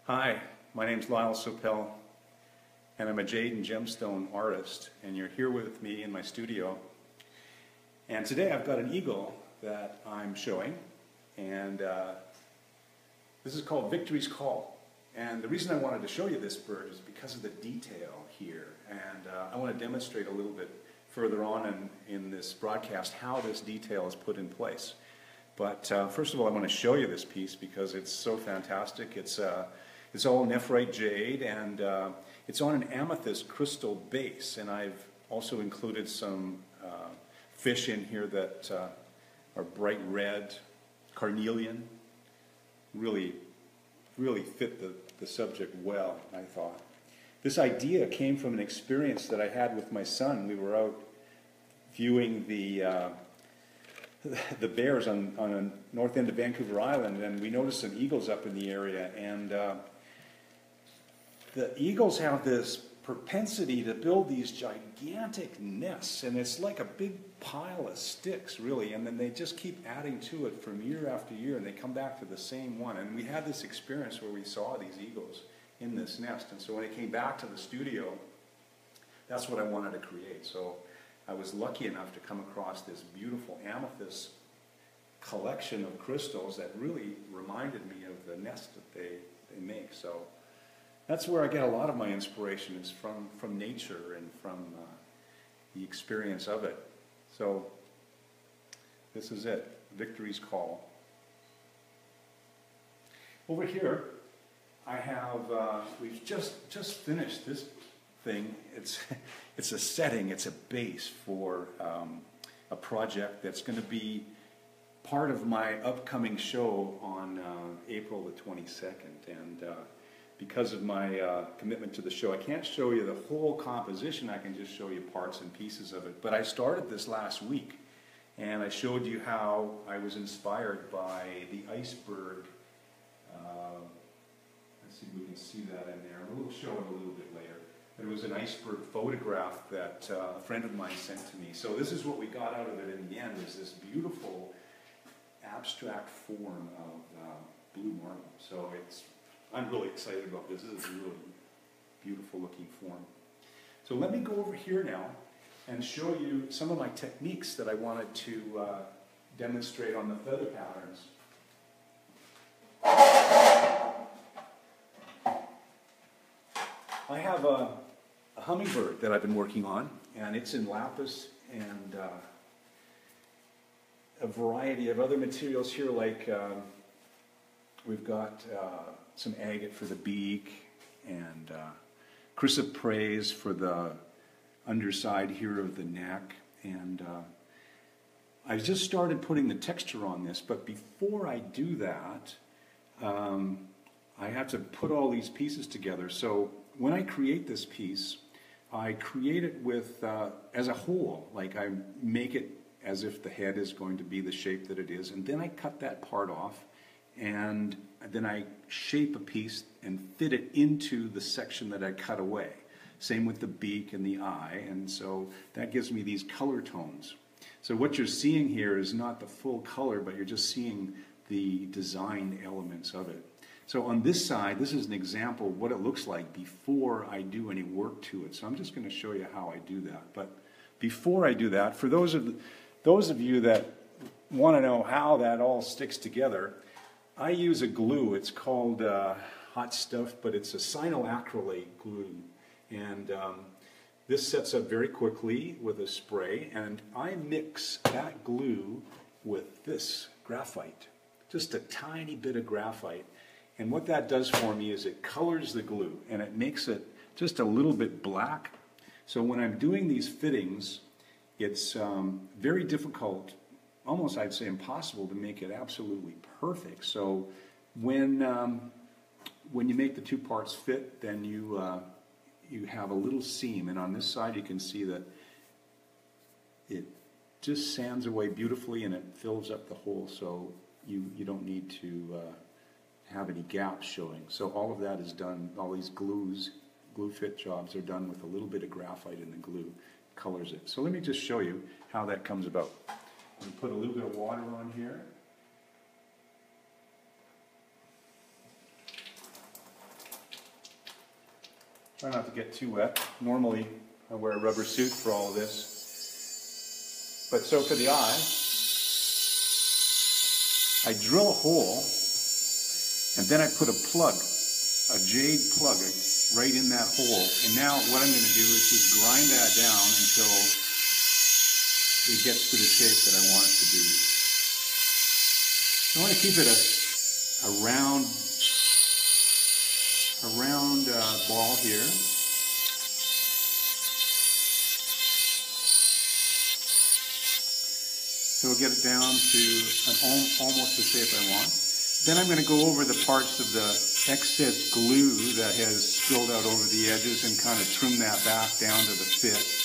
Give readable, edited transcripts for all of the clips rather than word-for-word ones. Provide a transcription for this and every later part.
Hi, my name's Lyle Sopel, and I'm a Jade and Gemstone artist, and you're here with me in my studio. And today I've got an eagle that I'm showing, and this is called Victory's Call. And the reason I wanted to show you this bird is because of the detail here, and I want to demonstrate a little bit further on in this broadcast how this detail is put in place. But first of all, I want to show you this piece because it's so fantastic. It's all nephrite jade, and it's on an amethyst crystal base, and I've also included some fish in here that are bright red, carnelian. Really fit the subject well, I thought. This idea came from an experience that I had with my son. We were out viewing the bears on the north end of Vancouver Island, and we noticed some eagles up in the area, and the eagles have this propensity to build these gigantic nests, and it's like a big pile of sticks, really, and then they just keep adding to it from year after year, and they come back to the same one. And we had this experience where we saw these eagles in this nest, and so when I came back to the studio, that's what I wanted to create. So I was lucky enough to come across this beautiful amethyst collection of crystals that really reminded me of the nest that they make. So that's where I get a lot of my inspiration, is from nature and from the experience of it. So this is it, Victory's Call. Over here, I have, we've just finished this thing. It's a setting, it's a base for a project that's going to be part of my upcoming show on April the 22nd. And because of my commitment to the show, I can't show you the whole composition. I can just show you parts and pieces of it. But I started this last week, and I showed you how I was inspired by the Iceberg. Let's see if we can see that in there. We'll show it a little bit later. But it was an iceberg photograph that a friend of mine sent to me. So this is what we got out of it in the end, is this beautiful abstract form of blue marble. So I'm really excited about this. This is a really beautiful looking form. So let me go over here now and show you some of my techniques that I wanted to demonstrate on the feather patterns. I have a hummingbird that I've been working on, and it's in lapis and a variety of other materials here, like we've got some agate for the beak, and chrysoprase for the underside here of the neck. And I just started putting the texture on this, but before I do that, I have to put all these pieces together. So when I create this piece, I create it with as a whole. Like, I make it as if the head is going to be the shape that it is, and then I cut that part off, and then I shape a piece and fit it into the section that I cut away. Same with the beak and the eye, and so that gives me these color tones. So what you're seeing here is not the full color, but you're just seeing the design elements of it. So on this side, this is an example of what it looks like before I do any work to it. So I'm just going to show you how I do that. But before I do that, for those of you that want to know how that all sticks together, I use a glue. It's called Hot Stuff, but it's a cyanoacrylate glue. And this sets up very quickly with a spray, and I mix that glue with this graphite, just a tiny bit of graphite. And what that does for me is it colors the glue, and it makes it just a little bit black. So when I'm doing these fittings, it's very difficult, almost I'd say impossible, to make it absolutely perfect. So when you make the two parts fit, then you have a little seam, and on this side you can see that it just sands away beautifully, and it fills up the hole, so you don't need to have any gaps showing. So all of that is done, all these glue fit jobs are done with a little bit of graphite in the glue, colors it. So let me just show you how that comes about. I'm going to put a little bit of water on here. Try not to get too wet. Normally, I wear a rubber suit for all of this. But so for the eye, I drill a hole, and then I put a plug, a Jade plug, right in that hole. And now what I'm going to do is just grind that down until it gets to the shape that I want it to be. I want to keep it a round ball here. So we'll get it down to almost the shape I want. Then I'm going to go over the parts of the excess glue that has spilled out over the edges and kind of trim that back down to the fit.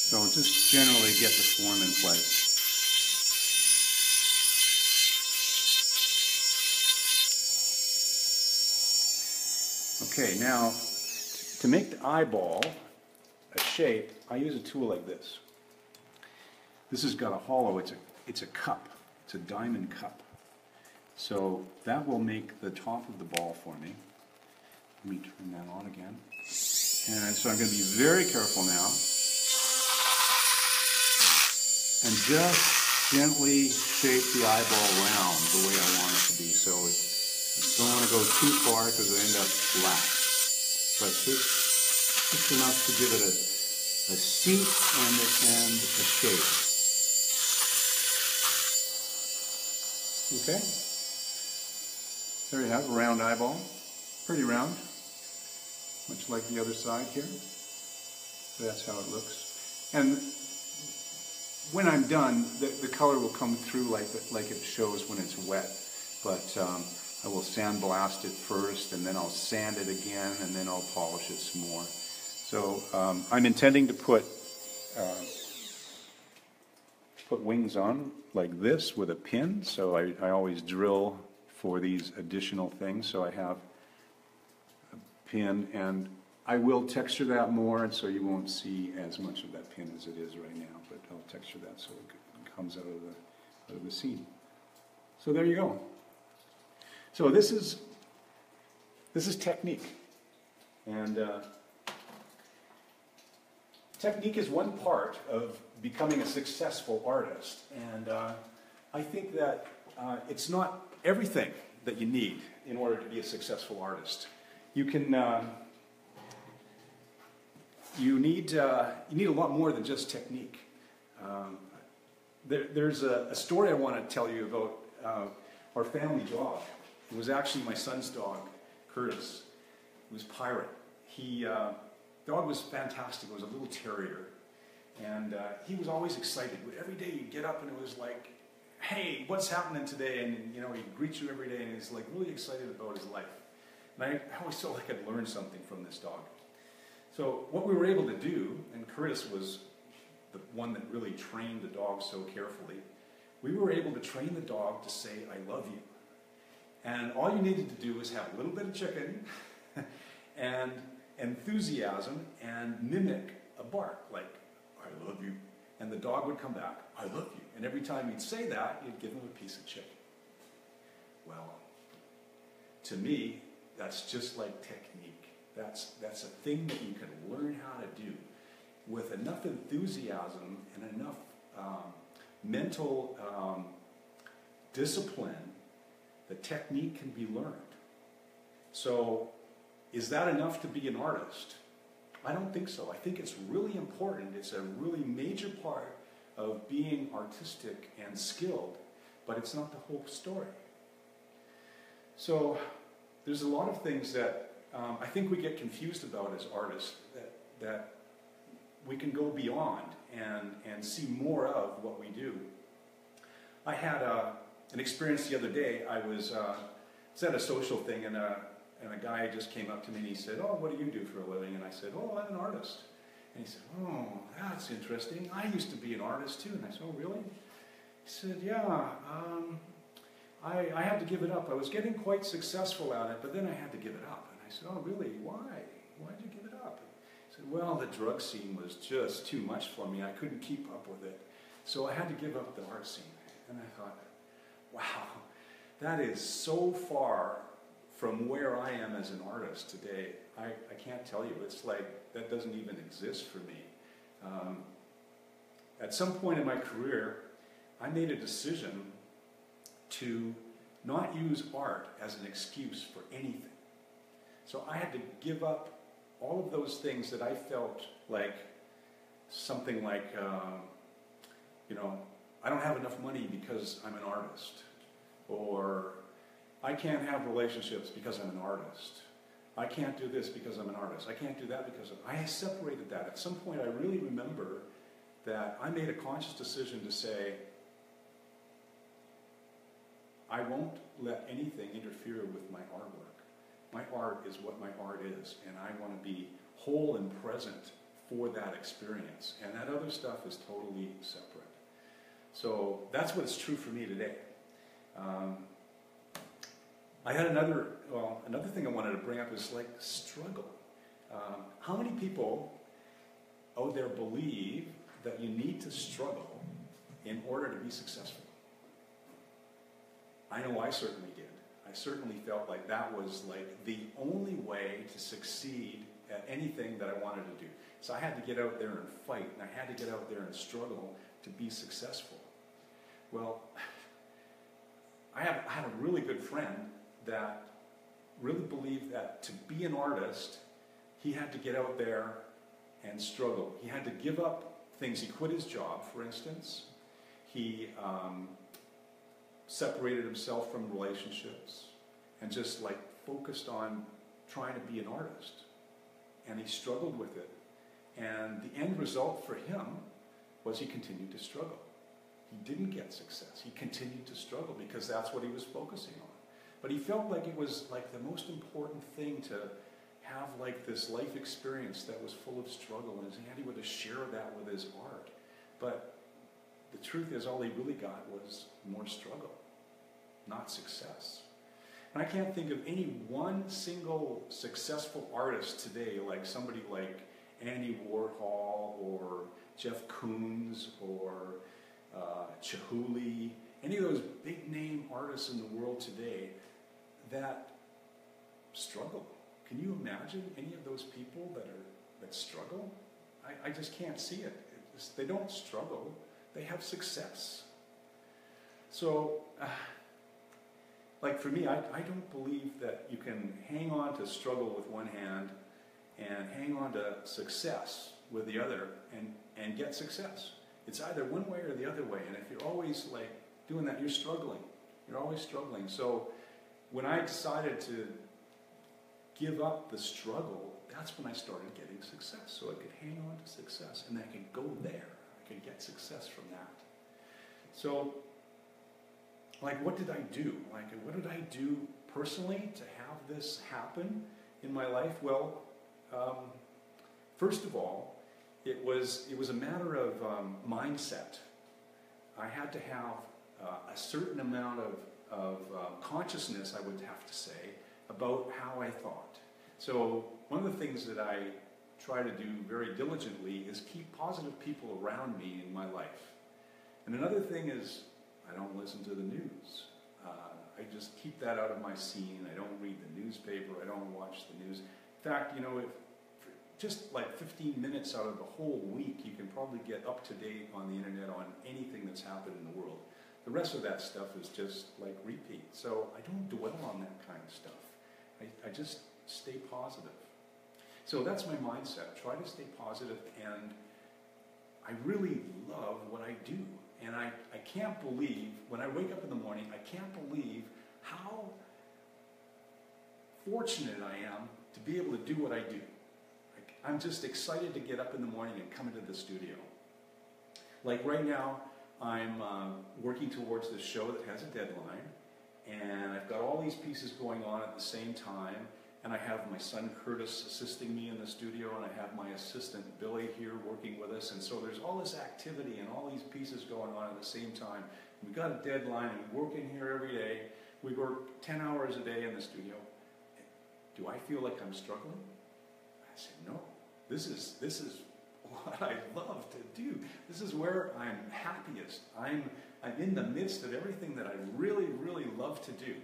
So just generally get the form in place. Okay, now to make the eyeball a shape, I use a tool like this. This has got a hollow, it's a cup, it's a diamond cup. So that will make the top of the ball for me. Let me turn that on again. And so I'm going to be very careful now. And just gently shape the eyeball round the way I want it to be. So I don't want to go too far because I end up flat. But just enough to give it a seat and a shape. Okay? There you have a round eyeball. Pretty round. Much like the other side here. So that's how it looks. And when I'm done, the color will come through like it shows when it's wet. But I will sandblast it first, and then I'll sand it again, and then I'll polish it some more. So I'm intending to put wings on like this with a pin. So I always drill for these additional things. So I have a pin, and I will texture that more, and so you won't see as much of that pin as it is right now. But I'll texture that so it comes out of the scene. So there you go. So this is technique, and technique is one part of becoming a successful artist. And I think that it's not everything that you need in order to be a successful artist. You can you need a lot more than just technique. There's a story I want to tell you about our family dog. It was actually my son's dog, Curtis. It was Pirate. Dog was fantastic. It was a little terrier. And he was always excited. Every day you'd get up and it was like, hey, what's happening today? And you know, he'd greet you every day and he's like really excited about his life. And I always felt like I'd learned something from this dog. So what we were able to do, and Curtis was the one that really trained the dog so carefully, we were able to train the dog to say, I love you. And all you needed to do was have a little bit of chicken and enthusiasm and mimic a bark, like, I love you. And the dog would come back, I love you. And every time you'd say that, you'd give him a piece of chicken. Well, to me, that's just like technique. That's a thing that you can learn how to do with enough enthusiasm and enough mental discipline. The technique can be learned. So, is that enough to be an artist? I don't think so. I think it's really important. It's a really major part of being artistic and skilled, but it's not the whole story. So, there's a lot of things that I think we get confused about as artists, that we can go beyond and see more of what we do. I had an experience the other day. I was at a social thing, and a guy just came up to me and he said, oh, what do you do for a living? And I said, oh, I'm an artist. And he said, oh, that's interesting. I used to be an artist too. And I said, oh, really? He said, yeah, I had to give it up. I was getting quite successful at it, but then I had to give it up. And I said, oh, really? Why? Why did you give it up? He said, well, the drug scene was just too much for me. I couldn't keep up with it. So I had to give up the art scene. And I thought, wow, that is so far from where I am as an artist today. I can't tell you. It's like that doesn't even exist for me. At some point in my career, I made a decision to not use art as an excuse for anything. So I had to give up all of those things that I felt like something like, I don't have enough money because I'm an artist, or I can't have relationships because I'm an artist. I can't do this because I'm an artist. I can't do that because I separated that. At some point I really remember that I made a conscious decision to say, I won't let anything interfere with my artwork. My art is what my art is, and I want to be whole and present for that experience. And that other stuff is totally separate. So that's what's true for me today. I had another thing I wanted to bring up is like struggle. How many people out there believe that you need to struggle in order to be successful? I know I certainly did. I certainly felt like that was like the only way to succeed at anything that I wanted to do. So I had to get out there and fight, and I had to get out there and struggle to be successful. Well, I had a really good friend that really believed that to be an artist, he had to get out there and struggle. He had to give up things. He quit his job, for instance. He separated himself from relationships and just like focused on trying to be an artist. And he struggled with it. And the end result for him was he continued to struggle. He didn't get success. He continued to struggle because that's what he was focusing on. But he felt like it was like the most important thing to have like this life experience that was full of struggle, and he would share that with his art. But the truth is, all he really got was more struggle, not success. And I can't think of any one single successful artist today, like somebody like Andy Warhol or Jeff Koons or Chihuly, any of those big name artists in the world today that struggle. Can you imagine any of those people that struggle? I just can't see it. They don't struggle. They have success. So, like for me, I don't believe that you can hang on to struggle with one hand and hang on to success with the other and get success. It's either one way or the other way. And if you're always like doing that, you're struggling. You're always struggling. So when I decided to give up the struggle, that's when I started getting success. So I could hang on to success, and I could go there. I could get success from that. So, like, what did I do? Like, what did I do personally to have this happen in my life? Well, first of all, it was a matter of mindset. I had to have a certain amount of consciousness, I would have to say, about how I thought. So one of the things that I try to do very diligently is keep positive people around me in my life. And another thing is I don't listen to the news. I just keep that out of my scene. I don't read the newspaper. I don't watch the news. In fact, if just like 15 minutes out of the whole week, you can probably get up to date on the internet on anything that's happened in the world. The rest of that stuff is just like repeat. So I don't dwell on that kind of stuff. I just stay positive. So that's my mindset. Try to stay positive, and I really love what I do. And I can't believe, when I wake up in the morning, I can't believe how fortunate I am to be able to do what I do. I'm just excited to get up in the morning and come into the studio. Like right now, I'm working towards this show that has a deadline, and I've got all these pieces going on at the same time, and I have my son Curtis assisting me in the studio, and I have my assistant Billy here working with us, and so there's all this activity and all these pieces going on at the same time. We've got a deadline, and we work in here every day. We work 10 hours a day in the studio. Do I feel like I'm struggling? I said, no. This is what I love to do. This is where I'm happiest. I'm in the midst of everything that I really, really love to do.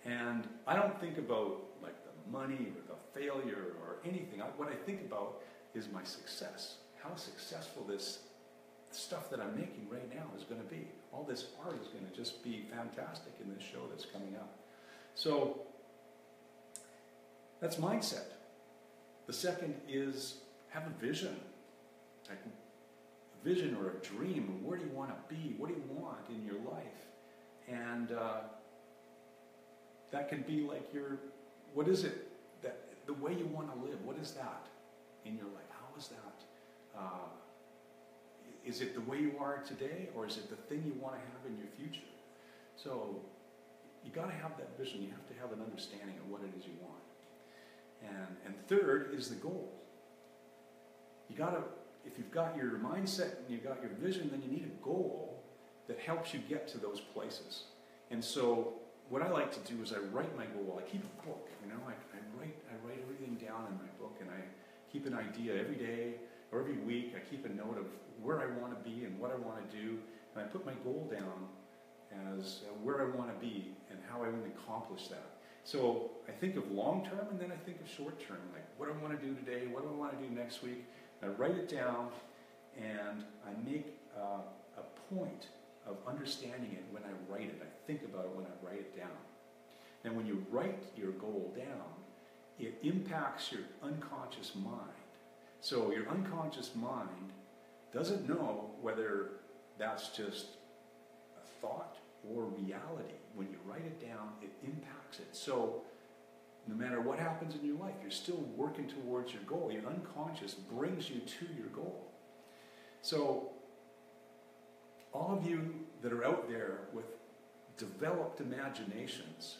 And I don't think about like the money or the failure or anything. What I think about is my success. How successful this stuff that I'm making right now is going to be. All this art is going to just be fantastic in this show that's coming up. So that's mindset. The second is have a vision. Like a vision or a dream. Where do you want to be? What do you want in your life? And that can be like what is it? That the way you want to live, what is that in your life? How is that? Is it the way you are today, or is it the thing you want to have in your future? So you got to have that vision. You have to have an understanding of what it is you want. And third is the goal. You got to, if you've got your mindset and you've got your vision, then you need a goal that helps you get to those places. And so what I like to do is I write my goal. I keep a book, you know. I write everything down in my book, and I keep an idea every day or every week. I keep a note of where I want to be and what I want to do, and I put my goal down as where I want to be and how I want to accomplish that. So I think of long term, and then I think of short term, like what I want to do today, what do I want to do next week. I write it down, and I make a point of understanding it when I write it. I think about it when I write it down. And when you write your goal down, it impacts your unconscious mind. So your unconscious mind doesn't know whether that's just a thought or reality. When you write it down, it impacts it. So no matter what happens in your life, you're still working towards your goal. Your unconscious brings you to your goal. So all of you that are out there with developed imaginations,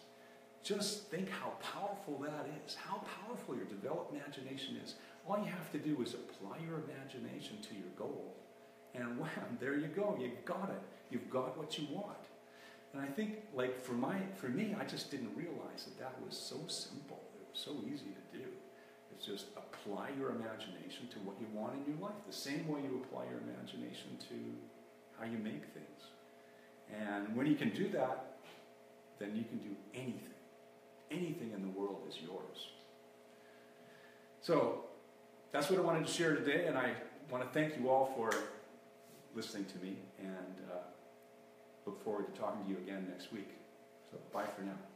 just think how powerful that is, how powerful your developed imagination is. All you have to do is apply your imagination to your goal, and wham, there you go, you've got it. You've got what you want. And I think, like for me, I just didn't realize that was so simple. It was so easy to do. It's just apply your imagination to what you want in your life, the same way you apply your imagination to how you make things. And when you can do that, then you can do anything. Anything in the world is yours. So that's what I wanted to share today, and I want to thank you all for listening to me, and look forward to talking to you again next week. So bye for now.